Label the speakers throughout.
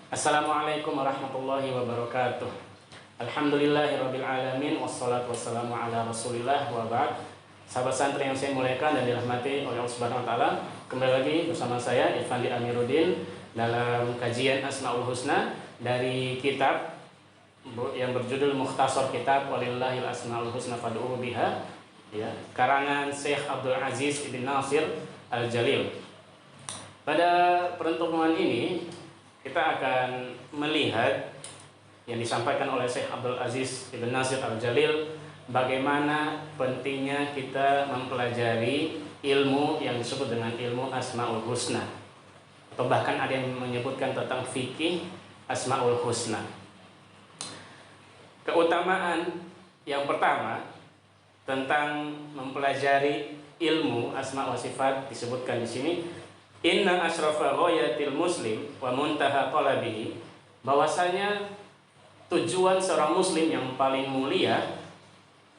Speaker 1: Assalamualaikum warahmatullahi wabarakatuh. Alhamdulillahirabbil alamin wassalatu wassalamu ala Rasulillah wa ba'd. Sahabat santri yang saya muliakan dan dirahmati oleh Allah Subhanahu wa taala, kembali lagi bersama saya Irfandi Amiruddin dalam kajian Asmaul Husna dari kitab yang berjudul Mukhtasar Kitab Walillahil Asmaul Husna Fad'uhu biha, ya, karangan Syekh Abdul Aziz Ibn Nasir Al-Jalil. Pada pertemuan ini kita akan melihat yang disampaikan oleh Syekh Abdul Aziz Ibn Nasir Al-Jalil, bagaimana pentingnya kita mempelajari ilmu yang disebut dengan ilmu Asmaul Husna, atau bahkan ada yang menyebutkan tentang fikih Asmaul Husna. Keutamaan yang pertama tentang mempelajari ilmu asma wa sifat disebutkan di sini, inna asrafa ghayatil muslim wa muntaha talabihi, bahwasanya tujuan seorang muslim yang paling mulia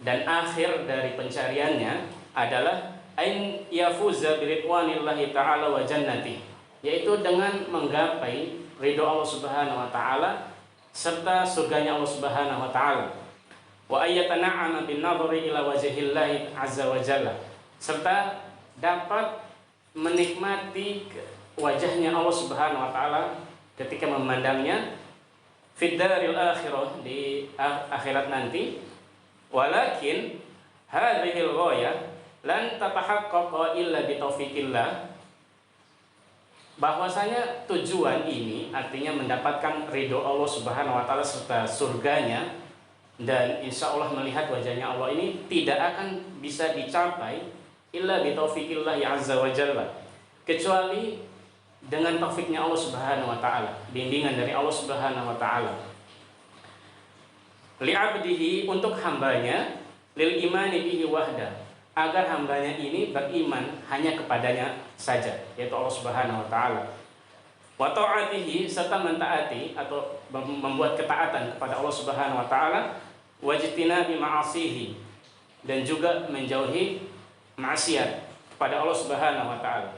Speaker 1: dan akhir dari pencariannya adalah ain yafuza biridwanillahi ta'ala wa jannati, yaitu dengan menggapai ridho Allah Subhanahu wa taala serta surganya Allah Subhanahu wa taala, wa ayyatana'ama bin nadhari ila wajhillahi azza wa jalla, serta dapat menikmati wajahnya Allah Subhanahu wa taala ketika memandangnya fid daril akhirah, di akhirat nanti. Walakin hadhil ghayah lan tatahaqqaqa illa bi taufiqillah, bahwasanya tujuan ini artinya mendapatkan ridho Allah Subhanahu wa taala serta surganya dan insya Allah melihat wajahnya Allah ini tidak akan bisa dicapai illa bi taufiqillah ya azza wa jalla, kecuali dengan taufiknya Allah Subhanahu wa taala, bimbingan dari Allah Subhanahu wa taala. Li'abdihi, untuk hambanya, lil imani bihi wahda, agar hambanya ini beriman hanya kepadanya saja, yaitu Allah Subhanahu wa taala. Wa ta'atihi, serta mentaati atau membuat ketaatan kepada Allah Subhanahu wa taala, wajtinabi ma'asihi, dan juga menjauhi maksiat kepada Allah Subhanahu wa taala.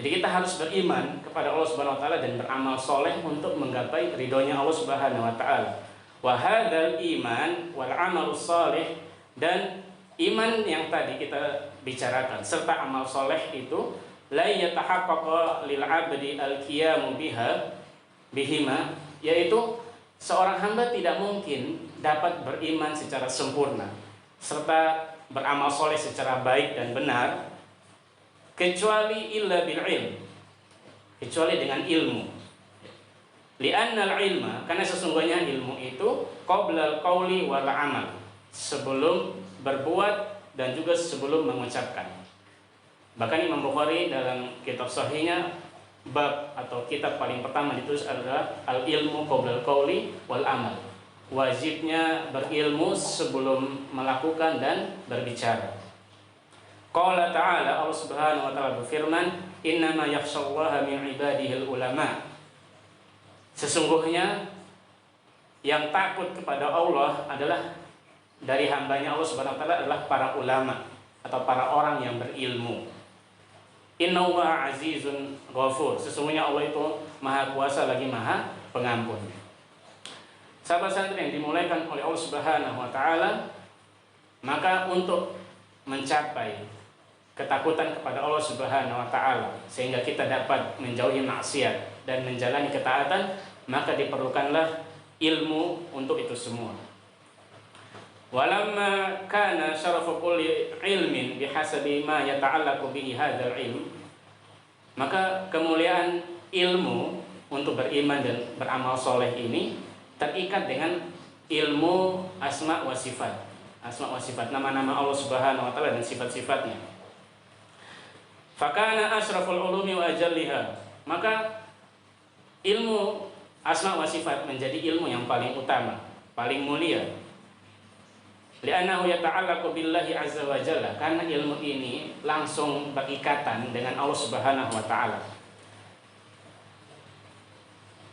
Speaker 1: Jadi kita harus beriman kepada Allah Subhanahu wa taala dan beramal soleh untuk menggapai ridhonya Allah Subhanahu wa taala. Wa hadzal iman wal amalus shalih, dan iman yang tadi kita bicarakan serta amal soleh itu la yatahaqqaqu lil 'abdi al-qiyamu bihima, yaitu seorang hamba tidak mungkin dapat beriman secara sempurna serta beramal soleh secara baik dan benar kecuali illa bil ilm, kecuali dengan ilmu. Li'annal ilma, karena sesungguhnya ilmu itu qablal qauli wal amal, sebelum berbuat dan juga sebelum mengucapkan. Bahkan Imam Bukhari dalam kitab sahihnya, bab atau kitab paling pertama ditulis adalah al-ilmu qablal qauli wal amal, wajibnya berilmu sebelum melakukan dan berbicara. Qala ta'ala, Allah Subhanahu wa taala berfirman, innama yakhshallaha min ibadihil ulama, sesungguhnya yang takut kepada Allah adalah dari hambanya Allah Subhanahu wa taala adalah para ulama atau para orang yang berilmu. Innallaha azizun ghafur, sesungguhnya Allah itu maha kuasa lagi maha pengampun. Sahabat santri yang dimuliakan oleh Allah Subhanahu wa taala, maka untuk mencapai ketakutan kepada Allah Subhanahu wa taala sehingga kita dapat menjauhi maksiat dan menjalani ketaatan, maka diperlukanlah ilmu untuk itu semua. Walamma kana syarafu kulli ilmin bihasabi ma yata'allaqu bihi hadzal ilm, maka kemuliaan ilmu untuk beriman dan beramal soleh ini terikat dengan ilmu asma wa sifat. Asma wa sifat, nama-nama Allah Subhanahu wa taala dan sifat-sifatnya. Fakana asraful ulumi wa ajalliha, maka ilmu asma wa sifat menjadi ilmu yang paling utama, paling mulia. Li'annahu yata'allaqu billahi azza wa jalla, karena ilmu ini langsung berikatan dengan Allah Subhanahu wa taala.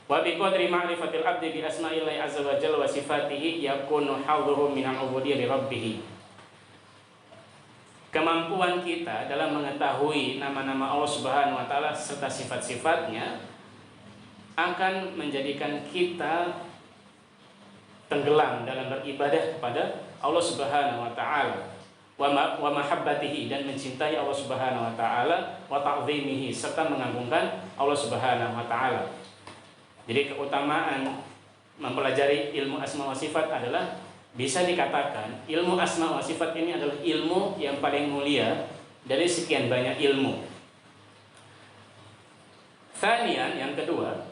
Speaker 1: Wa bi qadri ma'rifatil abdi bi asma'illahi azza wa jalla wa sifatihi yakunu hawduhu minal ubudiyyah li rabbih. kemampuan kita dalam mengetahui nama-nama Allah Subhanahu wa taala serta sifat-sifatnya akan menjadikan kita tenggelam dalam beribadah kepada Allah Subhanahu wa taala wa mahabbatihi, dan mencintai Allah Subhanahu wa taala, wa ta'zimihi, serta mengagungkan Allah Subhanahu wa taala. Jadi keutamaan mempelajari ilmu asma wa sifat adalah bisa dikatakan ilmu asma wa sifat ini adalah ilmu yang paling mulia dari sekian banyak ilmu. Tsaniyan, yang kedua,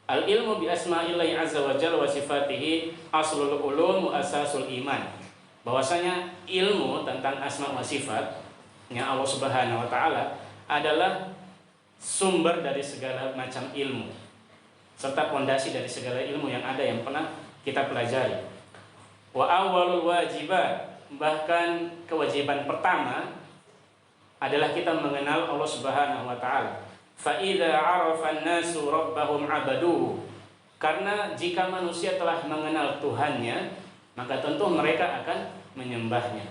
Speaker 1: al ilmu bi asma'illahi azza wa jalla wa sifatihi aslul ulum wa asasul iman. Bahwasanya ilmu tentang asma wa sifatnya Allah Subhanahu wa taala adalah sumber dari segala macam ilmu serta pondasi dari segala ilmu yang ada yang pernah kita pelajari. Wa awwalul wajibat, bahkan kewajiban pertama adalah kita mengenal Allah Subhanahu wa taala. Fa idza 'arafa an-nasu rabbahum 'abaduhu, karena jika manusia telah mengenal Tuhannya, maka tentu mereka akan menyembahnya.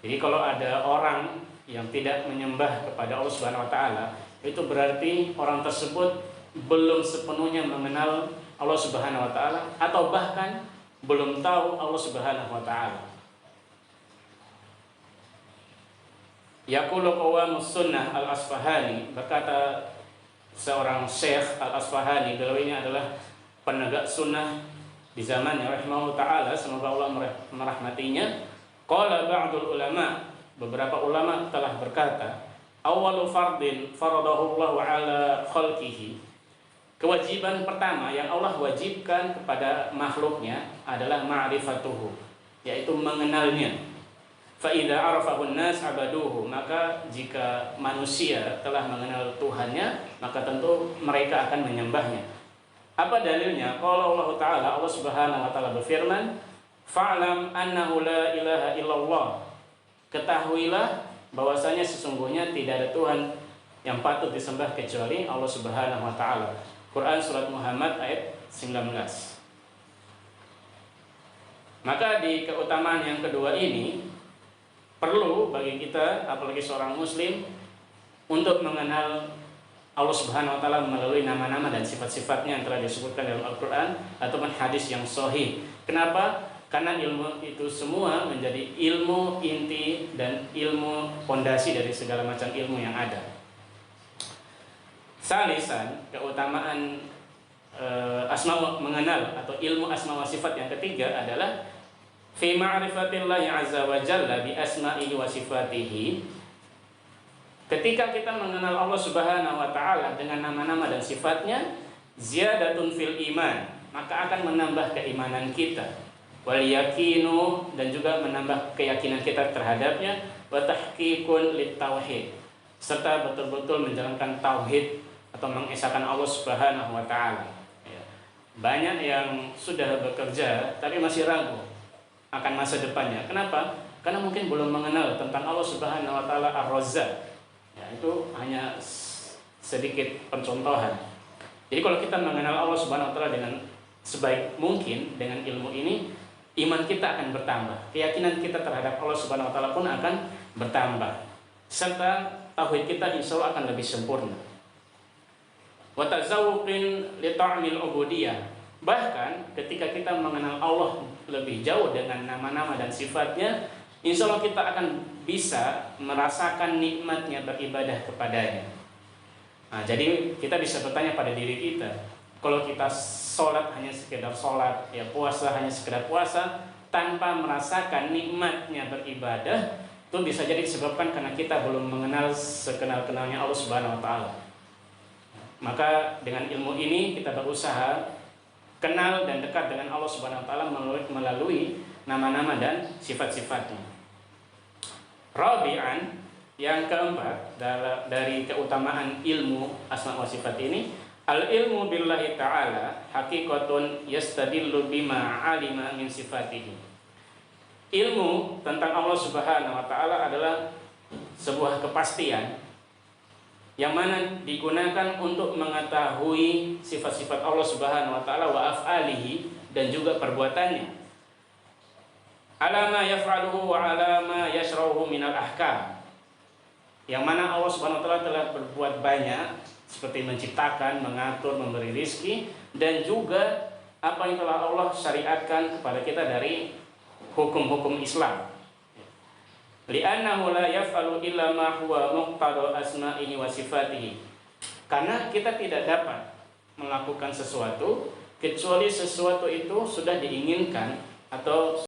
Speaker 1: Jadi kalau ada orang yang tidak menyembah kepada Allah Subhanahu wa taala, itu berarti orang tersebut belum sepenuhnya mengenal Allah Subhanahu wa taala, atau bahkan belum tahu Allah Subhanahu wa taala. Yaqulu qawamus sunnah al-Asfahani, berkata seorang Syekh al-Asfahani, beliau ini adalah penegak sunnah di zamannya rahimahullah taala, semoga Allah merahmatinya. Qala ba'dul ulama, beberapa ulama telah berkata, awwalu fardin faradahu Allah ala khalqihi, kewajiban pertama yang Allah wajibkan kepada makhluknya adalah ma'rifatuhu, yaitu mengenalnya. Fa idza arafahu an-nas abaduhu, maka jika manusia telah mengenal Tuhannya, maka tentu mereka akan menyembahnya. Apa dalilnya? Qala Allah taala, Allah Subhanahu wa taala berfirman, fa'lam annahu la ilaha illallah, ketahuilah bahwasanya sesungguhnya tidak ada Tuhan yang patut disembah kecuali Allah Subhanahu wa taala. Quran surat Muhammad ayat 19. Maka di keutamaan yang kedua ini perlu bagi kita, apalagi seorang muslim, untuk mengenal Allah Subhanahu wa taala melalui nama-nama dan sifat-sifatnya yang telah disebutkan dalam Al-Qur'an ataupun hadis yang sahih. Kenapa? Karena ilmu itu semua menjadi ilmu inti dan ilmu fondasi dari segala macam ilmu yang ada. Salisan, keutamaan mengenal atau ilmu asma wa sifat yang ketiga adalah fi ma'rifatillahi azza wa jalla bi asma'ihi wa sifatihi. Ketika kita mengenal Allah Subhanahu wa taala dengan nama-nama dan sifatnya, ziyadatun fil iman, maka akan menambah keimanan kita, wal yakinu, dan juga menambah keyakinan kita terhadapnya, wa tahqiqun lit tauhid, serta betul-betul menjalankan tauhid atau mengesahkan Allah Subhanahu wa taala. Banyak yang sudah bekerja tapi masih ragu akan masa depannya. Kenapa? Karena mungkin belum mengenal tentang Allah Subhanahu wa taala Ar-Razzaq. Itu hanya sedikit pencontohan. Jadi kalau kita mengenal Allah Subhanahu wa taala dengan sebaik mungkin dengan ilmu ini, iman kita akan bertambah, keyakinan kita terhadap Allah Subhanahu wa taala pun akan bertambah, serta tauhid kita insyaallah akan lebih sempurna. Wa tazawuqin li ta'mil ubudiyah, bahkan ketika kita mengenal Allah lebih jauh dengan nama-nama dan sifatnya, insya Allah kita akan bisa merasakan nikmatnya beribadah kepadanya. Nah, jadi kita bisa bertanya pada diri kita, kalau kita sholat hanya sekedar sholat, ya puasa hanya sekedar puasa, tanpa merasakan nikmatnya beribadah, itu bisa jadi disebabkan karena kita belum mengenal sekenal-kenalnya Allah Subhanahu wa taala. Maka dengan ilmu ini kita berusaha kenal dan dekat dengan Allah Subhanahu wa taala melalui nama-nama dan sifat-sifatnya. Rabi'an, yang keempat dari keutamaan ilmu asma wa sifat ini, al ilmu billahi ta'ala haqiqatun yastadillu bima alima min sifatihi. Ilmu tentang Allah Subhanahu wa taala adalah sebuah kepastian yang mana digunakan untuk mengetahui sifat-sifat Allah Subhanahu wa taala wa af'alihi, dan juga perbuatannya. ala ma yaf'aluhu wa ala ma yashra'uhu minal ahkam. Yang mana Allah Subhanahu wa taala telah berbuat banyak seperti menciptakan, mengatur, memberi rizki, dan juga apa yang telah Allah syariatkan kepada kita dari hukum-hukum Islam. Li'annahu la yaf'alu illa ma huwa muqtada asma'ihi wa sifatihi. Karena kita tidak dapat melakukan sesuatu kecuali sesuatu itu sudah diinginkan atau